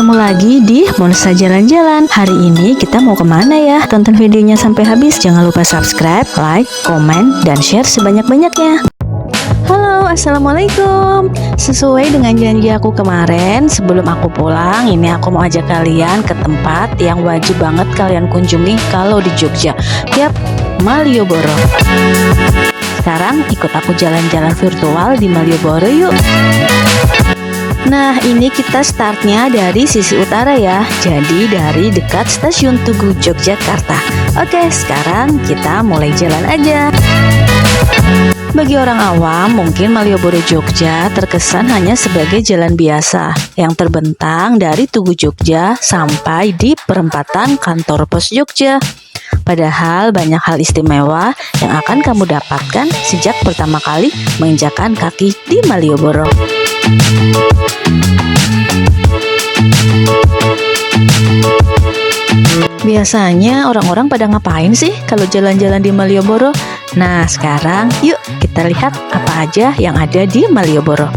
Ketemu lagi di Monsa Jalan-Jalan. Hari ini kita mau kemana ya? Tonton videonya sampai habis. Jangan lupa subscribe, like, komen, dan share sebanyak-banyaknya. Halo, assalamualaikum. Sesuai dengan janji aku kemarin, sebelum aku pulang, ini aku mau ajak kalian ke tempat yang wajib banget kalian kunjungi kalau di Jogja. Yap, Malioboro. Sekarang ikut aku jalan-jalan virtual di Malioboro yuk. Nah, ini kita startnya dari sisi utara ya. Jadi dari dekat stasiun Tugu Yogyakarta. Oke, sekarang kita mulai jalan aja. Bagi orang awam, mungkin Malioboro Jogja terkesan hanya sebagai jalan biasa yang terbentang dari Tugu Jogja sampai di perempatan kantor pos Jogja. Padahal banyak hal istimewa yang akan kamu dapatkan sejak pertama kali menginjakkan kaki di Malioboro. Biasanya orang-orang pada ngapain sih kalau jalan-jalan di Malioboro? Nah, sekarang yuk kita lihat apa aja yang ada di Malioboro.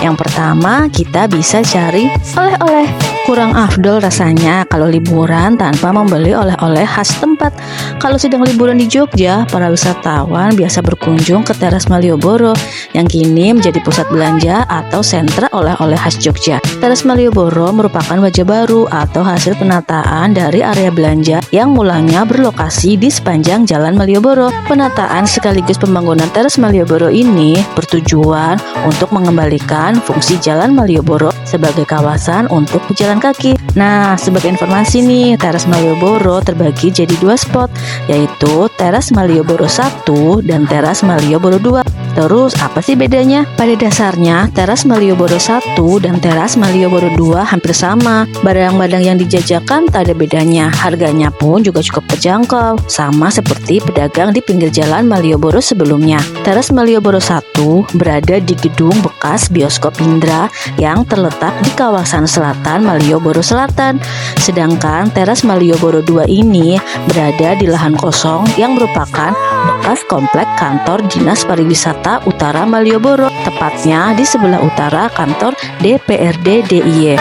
Yang pertama, kita bisa cari oleh-oleh. Kurang afdol rasanya kalau liburan tanpa membeli oleh-oleh khas tempat. Kalau sedang liburan di Jogja, para wisatawan biasa berkunjung ke teras Malioboro yang kini menjadi pusat belanja atau sentra oleh-oleh khas Jogja. Teras Malioboro merupakan wajah baru atau hasil penataan dari area belanja yang mulanya berlokasi di sepanjang Jalan Malioboro. Penataan sekaligus pembangunan teras Malioboro ini bertujuan untuk mengembalikan fungsi Jalan Malioboro sebagai kawasan untuk pejalan kaki. Nah, sebagai informasi nih, teras Malioboro terbagi jadi dua spot, yaitu teras Malioboro 1 dan teras Malioboro 2. Terus apa sih bedanya? Pada dasarnya teras Malioboro 1 dan teras Malioboro 2 hampir sama. Barang-barang yang dijajakan tak ada bedanya. Harganya pun juga cukup terjangkau, sama seperti pedagang di pinggir jalan Malioboro sebelumnya. Teras Malioboro 1 berada di gedung bekas bioskop Indra yang terletak di kawasan selatan Malioboro Selatan. Sedangkan teras Malioboro 2 ini berada di lahan kosong yang merupakan bekas komplek kantor Dinas Pariwisata Utara Malioboro, tepatnya di sebelah utara kantor DPRD DIY.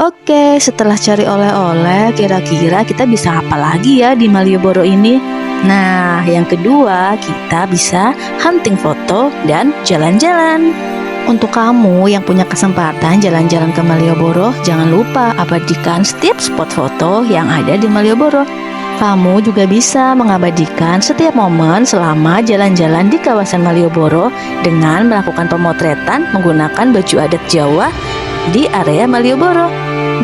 Oke, setelah cari oleh-oleh, kira-kira kita bisa apa lagi ya di Malioboro ini? Nah, yang kedua, kita bisa hunting foto dan jalan-jalan. Untuk kamu yang punya kesempatan jalan-jalan ke Malioboro, jangan lupa abadikan setiap spot foto yang ada di Malioboro. Kamu juga bisa mengabadikan setiap momen selama jalan-jalan di kawasan Malioboro dengan melakukan pemotretan menggunakan baju adat Jawa di area Malioboro.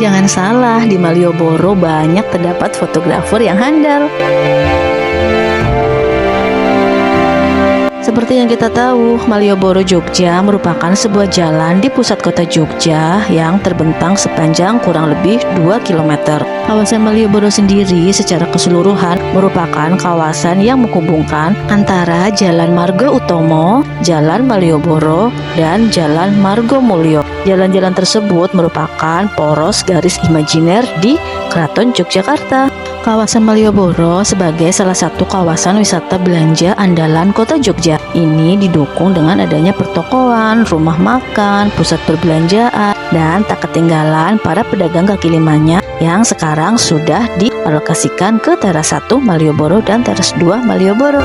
Jangan salah, di Malioboro banyak terdapat fotografer yang handal. Seperti yang kita tahu, Malioboro Jogja merupakan sebuah jalan di pusat kota Jogja yang terbentang sepanjang kurang lebih 2 km. Kawasan Malioboro sendiri secara keseluruhan merupakan kawasan yang menghubungkan antara Jalan Margo Utomo, Jalan Malioboro, dan Jalan Margomulyo. Jalan-jalan tersebut merupakan poros garis imajiner di Keraton Yogyakarta. Kawasan Malioboro sebagai salah satu kawasan wisata belanja andalan kota Jogja. Ini didukung dengan adanya pertokoan, rumah makan, pusat perbelanjaan, dan tak ketinggalan para pedagang kaki limanya yang sekarang sudah dialokasikan ke teras 1 Malioboro dan teras 2 Malioboro.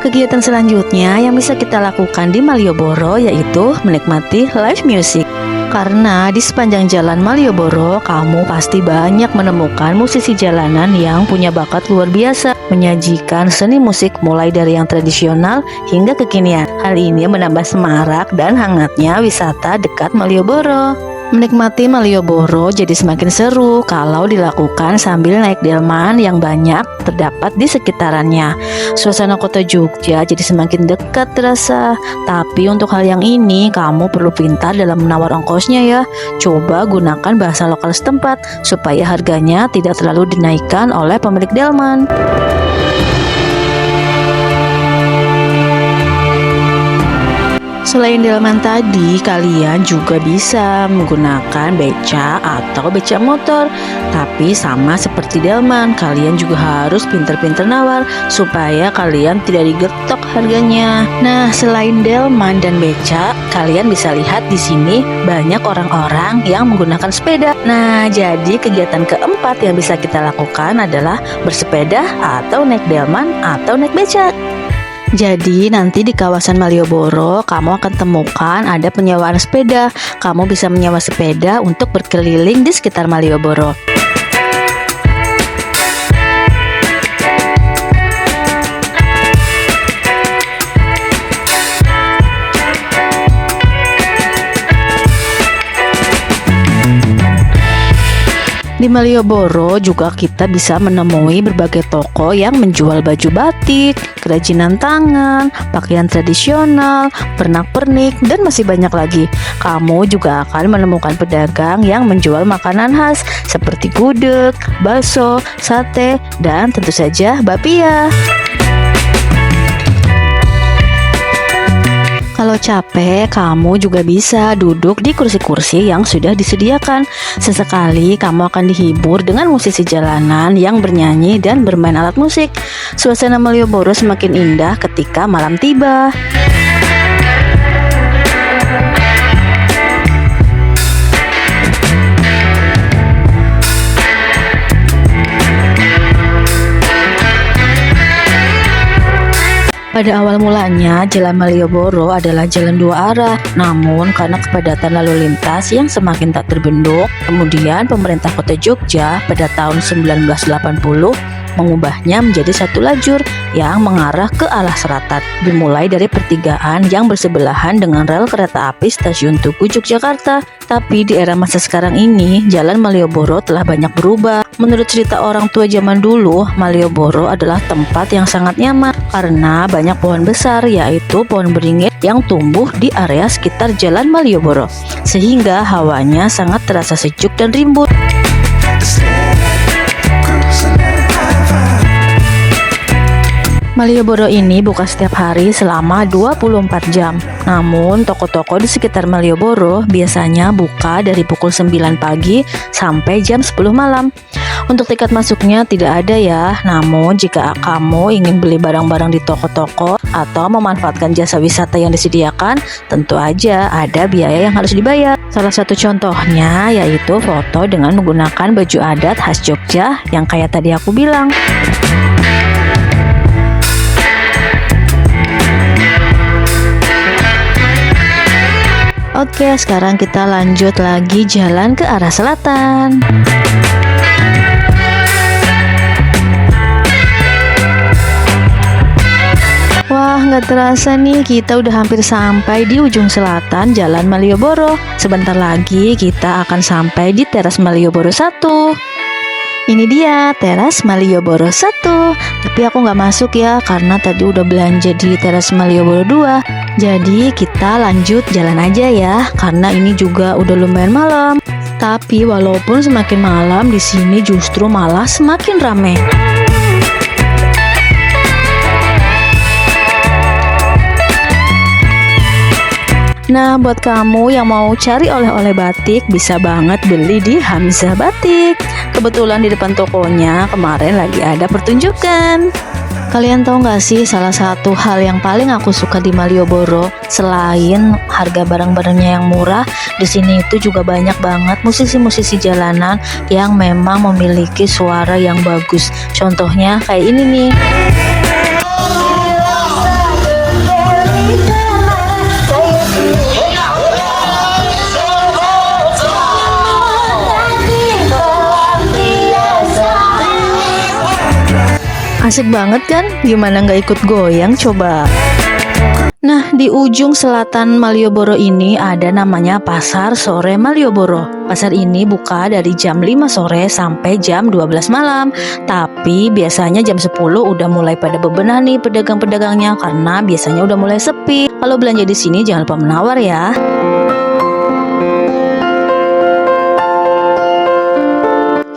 Kegiatan selanjutnya yang bisa kita lakukan di Malioboro yaitu menikmati live music. Karena di sepanjang jalan Malioboro, kamu pasti banyak menemukan musisi jalanan yang punya bakat luar biasa, menyajikan seni musik mulai dari yang tradisional hingga kekinian. Hal ini menambah semarak dan hangatnya wisata dekat Malioboro. Menikmati Malioboro jadi semakin seru kalau dilakukan sambil naik delman yang banyak terdapat di sekitarannya. Suasana kota Jogja jadi semakin dekat terasa. Tapi untuk hal yang ini kamu perlu pintar dalam menawar ongkosnya ya. Coba gunakan bahasa lokal setempat supaya harganya tidak terlalu dinaikkan oleh pemilik delman. Selain delman tadi, kalian juga bisa menggunakan beca atau beca motor. Tapi sama seperti delman, kalian juga harus pinter-pinter nawar supaya kalian tidak digetok harganya. Nah, selain delman dan beca, kalian bisa lihat di sini banyak orang-orang yang menggunakan sepeda. Nah, jadi kegiatan keempat yang bisa kita lakukan adalah bersepeda atau naik delman atau naik beca. Jadi nanti di kawasan Malioboro kamu akan temukan ada penyewaan sepeda. Kamu bisa menyewa sepeda untuk berkeliling di sekitar Malioboro. Di Malioboro juga kita bisa menemui berbagai toko yang menjual baju batik, kerajinan tangan, pakaian tradisional, pernak-pernik, dan masih banyak lagi. Kamu juga akan menemukan pedagang yang menjual makanan khas seperti gudeg, bakso, sate, dan tentu saja bakpia. Kalau capek, kamu juga bisa duduk di kursi-kursi yang sudah disediakan. Sesekali kamu akan dihibur dengan musisi jalanan yang bernyanyi dan bermain alat musik. Suasana Malioboro semakin indah ketika malam tiba. Pada awal mulanya, Jalan Malioboro adalah jalan dua arah. Namun, karena kepadatan lalu lintas yang semakin tak terbendung, kemudian pemerintah Kota Jogja pada tahun 1980 mengubahnya menjadi satu lajur yang mengarah ke arah selatan, dimulai dari pertigaan yang bersebelahan dengan rel kereta api Stasiun Tugu Yogyakarta. Tapi di era masa sekarang ini, Jalan Malioboro telah banyak berubah. Menurut cerita orang tua zaman dulu, Malioboro adalah tempat yang sangat nyaman karena banyak pohon besar, yaitu pohon beringin yang tumbuh di area sekitar Jalan Malioboro, sehingga hawanya sangat terasa sejuk dan rimbun. Malioboro ini buka setiap hari selama 24 jam. Namun, toko-toko di sekitar Malioboro biasanya buka dari pukul 9 pagi sampai jam 10 malam. Untuk tiket masuknya tidak ada ya. Namun, jika kamu ingin beli barang-barang di toko-toko atau memanfaatkan jasa wisata yang disediakan, tentu aja ada biaya yang harus dibayar. Salah satu contohnya yaitu foto dengan menggunakan baju adat khas Jogja yang kayak tadi aku bilang. Oke, sekarang kita lanjut lagi jalan ke arah selatan. Wah, nggak terasa nih kita udah hampir sampai di ujung selatan Jalan Malioboro. Sebentar lagi kita akan sampai di teras Malioboro 1. Ini dia teras Malioboro 1. Tapi aku nggak masuk ya karena tadi udah belanja di teras Malioboro 2. Jadi kita lanjut jalan aja ya karena ini juga udah lumayan malam. Tapi walaupun semakin malam, di sini justru malah semakin ramai. Nah, buat kamu yang mau cari oleh-oleh batik, bisa banget beli di Hamzah Batik. Kebetulan di depan tokonya kemarin lagi ada pertunjukan. Kalian tahu nggak sih salah satu hal yang paling aku suka di Malioboro, selain harga barang-barangnya yang murah, di sini itu juga banyak banget musisi-musisi jalanan yang memang memiliki suara yang bagus. Contohnya kayak ini nih. Asik banget kan? Gimana nggak ikut goyang coba? Nah, di ujung selatan Malioboro ini ada namanya Pasar Sore Malioboro. Pasar ini buka dari jam 5 sore sampai jam 12 malam. Tapi biasanya jam 10 udah mulai pada bebenah nih pedagang-pedagangnya karena biasanya udah mulai sepi. Kalau belanja di sini jangan lupa menawar ya.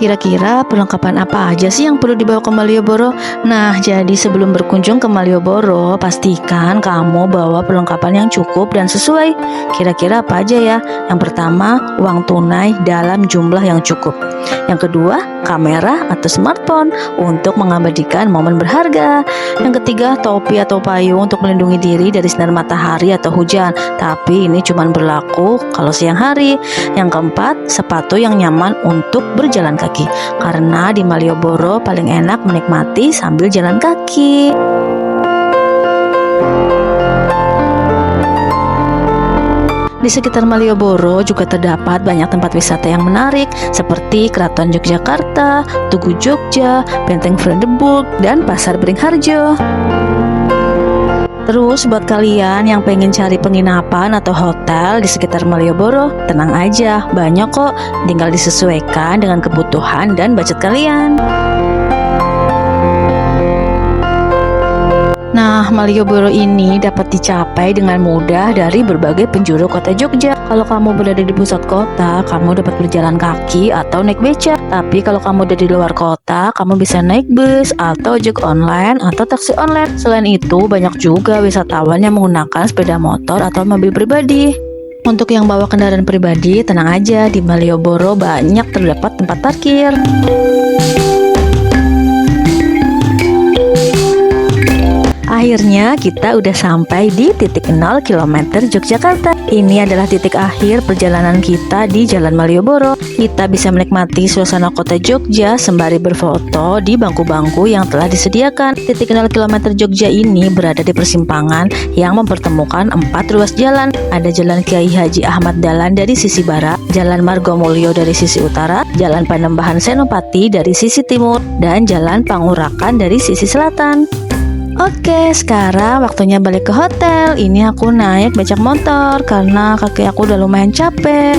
Kira-kira perlengkapan apa aja sih yang perlu dibawa ke Malioboro? Nah, jadi sebelum berkunjung ke Malioboro, pastikan kamu bawa perlengkapan yang cukup dan sesuai. Kira-kira apa aja ya? Yang pertama, uang tunai dalam jumlah yang cukup. Yang kedua, kamera atau smartphone untuk mengabadikan momen berharga. Yang ketiga, topi atau payung untuk melindungi diri dari sinar matahari atau hujan. Tapi ini cuma berlaku kalau siang hari. Yang keempat, sepatu yang nyaman untuk berjalan kaki. Karena di Malioboro paling enak menikmati sambil jalan kaki. Di sekitar Malioboro juga terdapat banyak tempat wisata yang menarik seperti Keraton Yogyakarta, Tugu Jogja, Benteng Vredenburg, dan Pasar Beringharjo. Terus buat kalian yang pengen cari penginapan atau hotel di sekitar Malioboro, tenang aja, banyak kok, tinggal disesuaikan dengan kebutuhan dan budget kalian. Nah, Malioboro ini dapat dicapai dengan mudah dari berbagai penjuru kota Jogja. Kalau kamu berada di pusat kota, kamu dapat berjalan kaki atau naik beca. Tapi kalau kamu ada di luar kota, kamu bisa naik bus atau ojek online atau taksi online. Selain itu, banyak juga wisatawan yang menggunakan sepeda motor atau mobil pribadi. Untuk yang bawa kendaraan pribadi, tenang aja, di Malioboro banyak terdapat tempat parkir. Akhirnya kita udah sampai di titik 0 km Yogyakarta. Ini adalah titik akhir perjalanan kita di Jalan Malioboro. Kita bisa menikmati suasana kota Jogja sembari berfoto di bangku-bangku yang telah disediakan. Titik 0 km Jogja ini berada di persimpangan yang mempertemukan 4 ruas jalan. Ada Jalan Kiai Haji Ahmad Dahlan dari sisi barat, Jalan Margomulyo dari sisi utara, Jalan Panembahan Senopati dari sisi timur, dan Jalan Pangurakan dari sisi selatan. Oke, sekarang waktunya balik ke hotel. Ini aku naik becak motor karena kaki aku udah lumayan capek.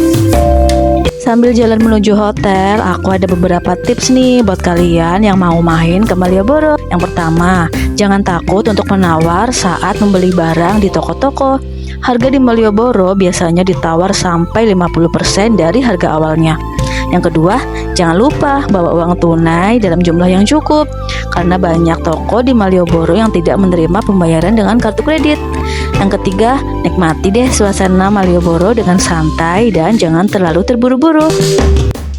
Sambil jalan menuju hotel, aku ada beberapa tips nih buat kalian yang mau main ke Malioboro. Yang pertama, jangan takut untuk menawar saat membeli barang di toko-toko. Harga di Malioboro biasanya ditawar sampai 50% dari harga awalnya. Yang kedua, jangan lupa bawa uang tunai dalam jumlah yang cukup, karena banyak toko di Malioboro yang tidak menerima pembayaran dengan kartu kredit. Yang ketiga, nikmati deh suasana Malioboro dengan santai dan jangan terlalu terburu-buru.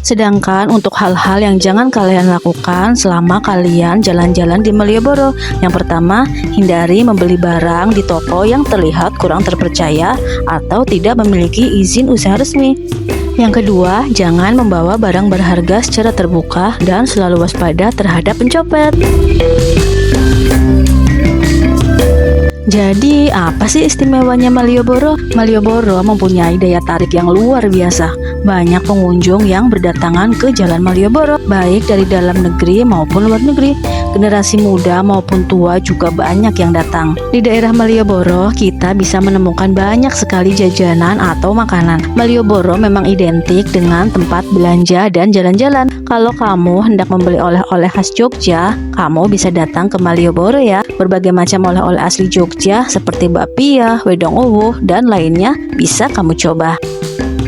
Sedangkan untuk hal-hal yang jangan kalian lakukan selama kalian jalan-jalan di Malioboro, yang pertama, hindari membeli barang di toko yang terlihat kurang terpercaya atau tidak memiliki izin usaha resmi. Yang kedua, jangan membawa barang berharga secara terbuka dan selalu waspada terhadap pencopet. Jadi, apa sih istimewanya Malioboro? Malioboro mempunyai daya tarik yang luar biasa. Banyak pengunjung yang berdatangan ke Jalan Malioboro, baik dari dalam negeri maupun luar negeri. Generasi muda maupun tua juga banyak yang datang. Di daerah Malioboro, kita bisa menemukan banyak sekali jajanan atau makanan. Malioboro memang identik dengan tempat belanja dan jalan-jalan. Kalau kamu hendak membeli oleh-oleh khas Jogja, kamu bisa datang ke Malioboro ya. Berbagai macam oleh-oleh asli Jogja seperti bakpia, wedang uwuh, dan lainnya bisa kamu coba.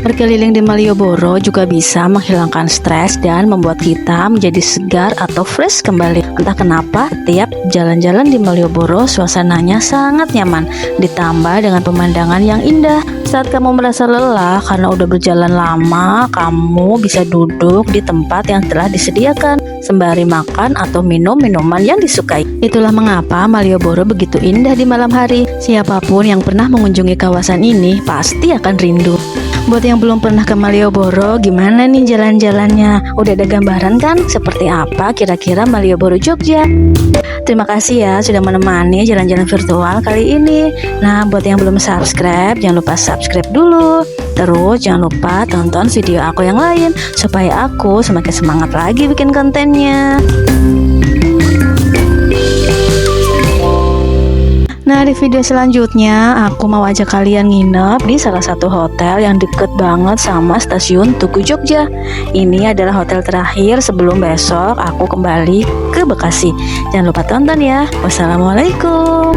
Berkeliling di Malioboro juga bisa menghilangkan stres dan membuat kita menjadi segar atau fresh kembali. Entah kenapa, tiap jalan-jalan di Malioboro suasananya sangat nyaman, ditambah dengan pemandangan yang indah. Saat kamu merasa lelah karena udah berjalan lama, kamu bisa duduk di tempat yang telah disediakan, sembari makan atau minum minuman yang disukai. Itulah mengapa Malioboro begitu indah di malam hari. Siapapun yang pernah mengunjungi kawasan ini pasti akan rindu. Buat yang belum pernah ke Malioboro, gimana nih jalan-jalannya? Udah ada gambaran kan seperti apa kira-kira Malioboro Jogja? Terima kasih ya sudah menemani jalan-jalan virtual kali ini. Nah, buat yang belum subscribe, jangan lupa subscribe dulu. Terus jangan lupa tonton video aku yang lain supaya aku semakin semangat lagi bikin kontennya. Nah, di video selanjutnya aku mau ajak kalian nginep di salah satu hotel yang deket banget sama stasiun Tugu Jogja. Ini adalah hotel terakhir sebelum besok aku kembali ke Bekasi. Jangan lupa tonton ya. Wassalamualaikum.